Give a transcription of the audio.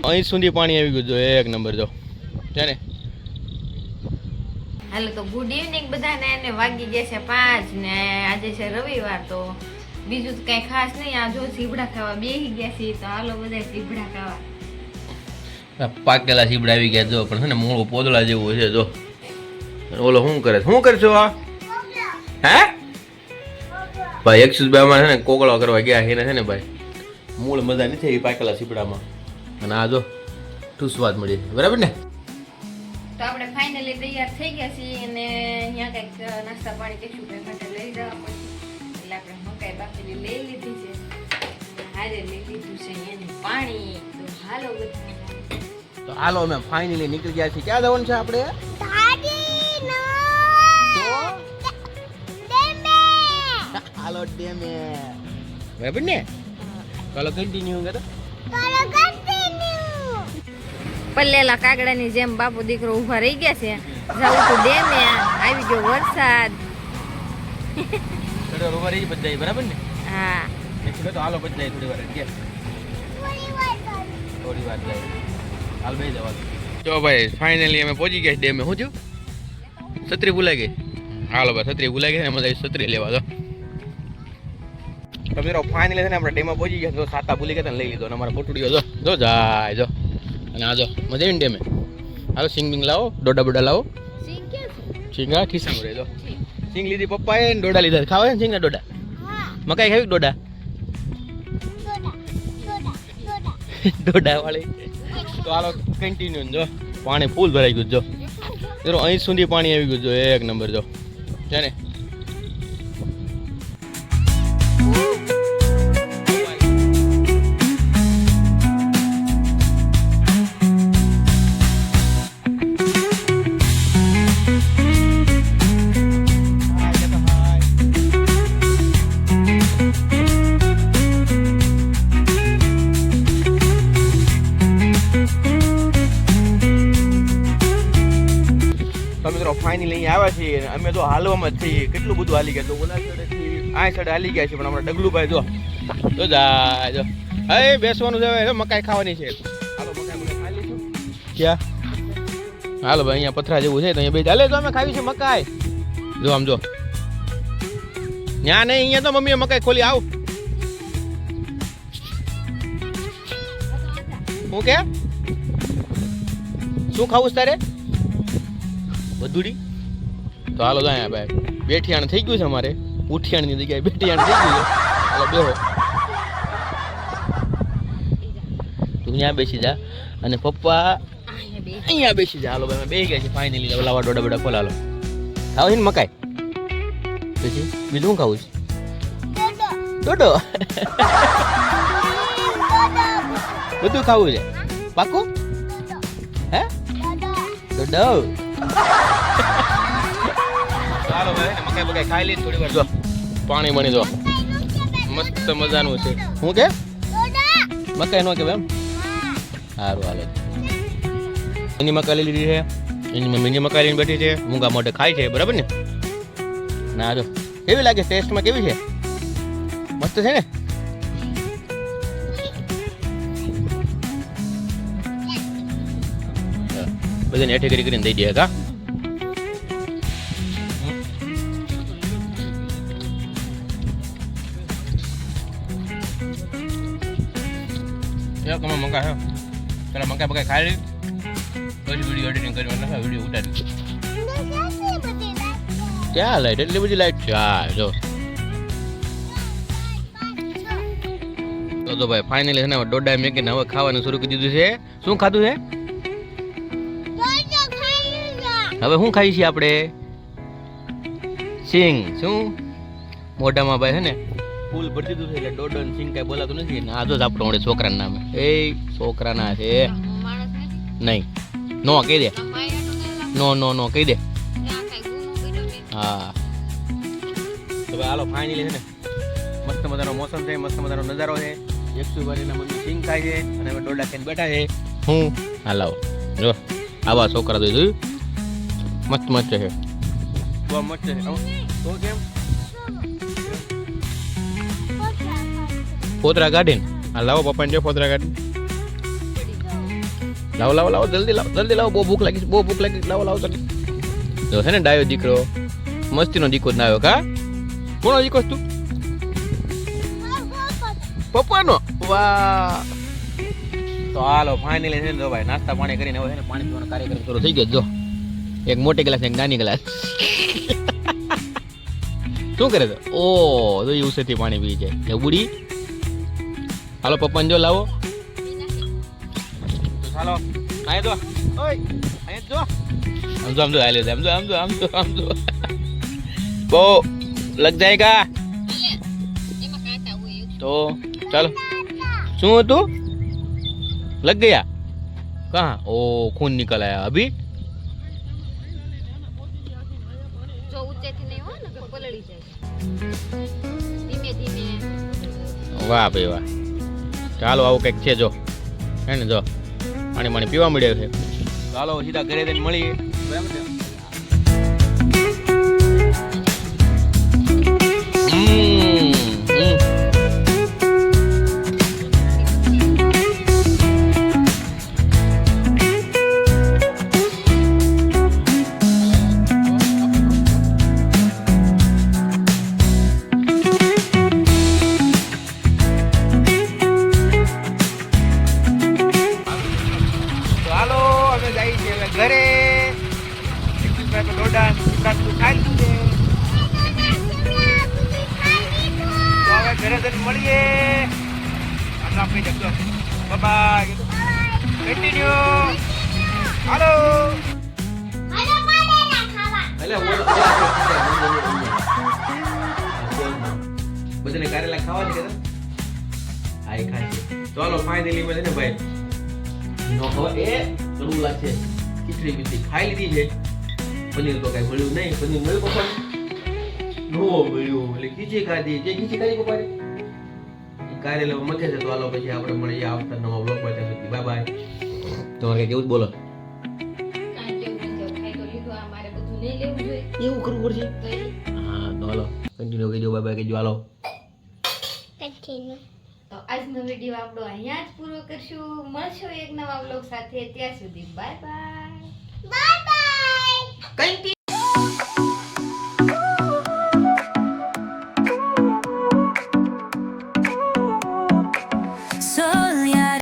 અહીં સુધી પાણી આવી ગયું જો એક નંબર જો છે ને. હાલો તો ગુડ ઇવનિંગ બધાને. એને વાગી ગયા છે 5 ને આજે છે રવિવાર તો બીજું તો કઈ ખાસ નહીં. આ જો સીબડા ખાવા બેસી ગયા છે તો હાલો બધા સીબડા ખાવા. પાકેલા સીબડા આવી ગયા જો પણ છે ને મોળું પોદળા જેવું છે જો. ઓલો શું કરે છો આ હે ભાઈ? એક્સુસ માં છે ને કોકળો કરવા ગયા એને છે ને ભાઈ મૂળ મજા નથી આવી પાકેલા સીબડામાં. અને આ જો ઠૂસ સ્વાદ મળી બરાબર ને. તો આપણે ફાઇનલી તૈયાર થઈ ગયા છીએ અને અહીંયા કંઈક નાસ્તા પાણી કશું કંઈ માટે લઈ જવા પડશે એટલે આપણે મકાઈ બાફેલી લઈ લીધી છે હારે લઈ લીધું છે એનું પાણી. તો હાલો બધા તો હાલો અમે ફાઇનલી નીકળી ગયા છીએ. ક્યાં જવાનું છે આપણે? હાલો ડેમે બરાબર ને. ચાલો કન્ટિન્યુ કરો. પલ્લેલા કાગડાની જેમ બાપુ દીકરો ઉભા રહી ગયા છે. જાવું તો ડેમે. આવી ગયો વરસાદ. થોડી વાર ઉભા રહી બધાય બરાબર ને. હા તો હાલો બધાય થોડી વાર કે થોડી વાર જાય હાલ બે જવા. જો ભાઈ ફાઇનલી અમે પહોંચી ગયા ડેમે. શું થયું? છત્રી ભૂલાઈ ગઈ. હાલો ભાઈ છત્રી ભૂલાઈ ગઈ. એમાં છત્રી લેવા દો. તો મિત્રો ફાઇનલી છે ને આપણે ડેમમાં પહોંચી ગયા. જો સાતા ભૂલી ગયા લઈ લીધો. અને અમારા કોટડીઓ જો જો જાય જો. અને આ જો મજા આવી ડેમે. હાલો સિંગ બિંગ લાવો, ડોડા બોડા લાવો. સિંગ આ ખિસ્સામાં રહી દો. સિંગ લીધી પપ્પાએ ને ડોડા લીધા. ખાવા છે ને સિંગના ડોડા? મકાઈ ખાવી ડોડા? ડોડા વાળી. તો હાલો કન્ટિન્યુ જો પાણી ફૂલ ભરાઈ ગયું જો. જરો અહીં સુધી પાણી આવી ગયું જો એક નંબર જો છે ને. ફાઇનલી અહીંયા આવ્યા છીએ. અમે તો હાલવામાં જ છીએ. કેટલું બધું હાલી ગયા. તો ઓલા સાઈડેથી આ સાઈડ હાલી ગયા છે પણ હમણાં ડગલુભાઈ જો તો જા જો હવે બેસવાનું છે. હવે મકાઈ ખાવાની છે. હાલો મકાઈ ખાઈ લઈશું. ક્યાં? હાલો ભાઈ અહીંયા પથરા જેવું છે તો અહીંયા બે ચાલે તો અમે ખાવી છે મકાઈ. જો આમ જો ત્યાં નહીં અહીંયા તો મમ્મીએ મકાઈ ખોલી. આવ હું કે શું ખાવું છે તારે? બધુડી. તો હાલો જાય ભાઈ બેઠિયાણ થઈ ગયું છે અમારે. ઉઠિયાણની જગ્યાએ બેઠિયાણ થઈ ગયું છે. હાલો બેહો તું ત્યાં બેસી જા અને પપ્પા અહીંયા બેસી જા. હાલો ભાઈ બેસી ગયા છે ફાઇનલી. લાવા ડોડા બોડા ખોલ. હાલો ખાવ છે ને મકાઈ? પછી બીજું શું ખાવું છે? ડોડો બધું ખાવું છે પાકું? હે ડોડો. ચાલો ભાઈ મકાઈ બકાઈ ખાઈ લઈ થોડી વાર. જો પાણી બની જો મસ્ત મજાનું છે. શું કે મકાઈ નો કે એમ? સારું હાલો. એની મકાઈ લઈ લીધી છે. એની મમ્મીની મકાઈ લઈને બેઠી છે. મૂંગા મોઢે ખાય છે બરાબર ને. ના જો કેવી લાગે? ટેસ્ટમાં કેવી છે? મસ્ત છે ને. બધાને હેઠે કરીને દઈ દે કા. મકાઈ હે પેલા મકાઈ બકાઈ ખાઈ લી પછી વિડીયો એડિટિંગ કરી નાખા. વિડીયો ઉતારી ક્યાં લાઈટ? એટલી બધી લાઈટ છે. હા જો તો ભાઈ ફાઇનલી છે ને ડોડા મેકીને હવે ખાવાનું શરૂ કરી દીધું છે. શું ખાધું છે? હવે શું ખાઈ છીએ આપણે? સિંગ. શું મોઢામાં ભાઈ છે ને ફૂલ ભરી દીધું છે એટલે ડોડો ને સિંગ કઈ બોલાતું નથી. આ જો આપણો વડે છોકરાના નામે એ છોકરાના છે નહીં. નો કહી દે. નો નો નો કહી દે. હા તો ભાઈ હાલો ફાઇનલી છે ને મસ્ત મજાનો મોસમ છે. મસ્ત મજાનો નજારો છે. 100 વારીના મમ્મી સિંગ ખાય છે અને અમે ડોડા ખાઈને બેઠા છે. હું હાલાવો જો આવા છોકરા તો જોયું મસ્ત મસ્ત છે. બહુ મસ્ત છે. તો કેમ ફોતરા કાઢીને આ લાવો પપ્પાને જો ફોતરા કાઢીને લાવો લાવો લાવો જલ્દી લાવો બહુ ભૂખ લાગી છે, બહુ ભૂખ લાગી છે. લાવો લાવો જલ્દી. જો છે ને ડાયો દીકરો મસ્તીનો દીકરો જ ના આવ્યો કા કોનો દીકરો છે તું પપ્પાનો વાહ તો હાલો ફાઇનલી છે ને જો ભાઈ નાસ્તા પાણી કરીને હવે છે ને પાણી પીવાનો કાર્યક્રમ શરૂ થઈ ગયો જો એક મોટી ગ્લાસ એક નાની ગ્લાસ શું કરે છે ઓ તો એ ઉસેથી પાણી પી જાય એ બુડી હાલો પપ્પાને જો લાવો હાલો આય જો ઓય આય જો આમ જો હાલે આમ જો બહુ લગ જાયગા तो चलो શું હતું लग गया कहाँ ओ खून निकल आया अभी જો ઊંચેથી નહીં હોય ને તો પલળી જાય ધીમે ધીમે વાહ ભાઈ વાહ ચાલો આવું કંઈક છે જો હે ને જો પાણી પીવા મળ્યો છે ચાલો સીધા ઘરે જઈને મળીએ બરાબર છે ઘરે ડોડા ખાઈ લીધું છે હવે ઘરે જઈને મળીએ આપણી જગતો બાય કન્ટિન્યુ હાલો બધાને કારેલા ખાવા છે હા એ ખાય છે ચાલો ફાઇનલી છે ને ભાઈ નો ખબર એ કડવું લાગશે ખીચડી બીજી ખાઈ લીધી છે પનીર તો કઈ મળ્યું નહીં પનીર મળ્યું પપ્પા નો મળ્યું એટલે ખીચડી ખાધી જે ખીચડી ખાધી પપ્પા કારેલા મથે છે તો હાલો પછી આપણે મળીએ આવતા નવા બ્લોગમાં ત્યાં સુધી બાય બાય તમારે કઈ કેવું જ બોલો એવું કરવું પડશે હા તો હાલો કન્ટિન્યુ કહેજો બાય બાય કહેજો હાલો તો આજનો વિડીયો આપણો અહીંયા જ પૂરો કરશું મળશું એક નવા વ્લોગ સાથે ત્યાં સુધી બાય બાય કન્ટિન્યુ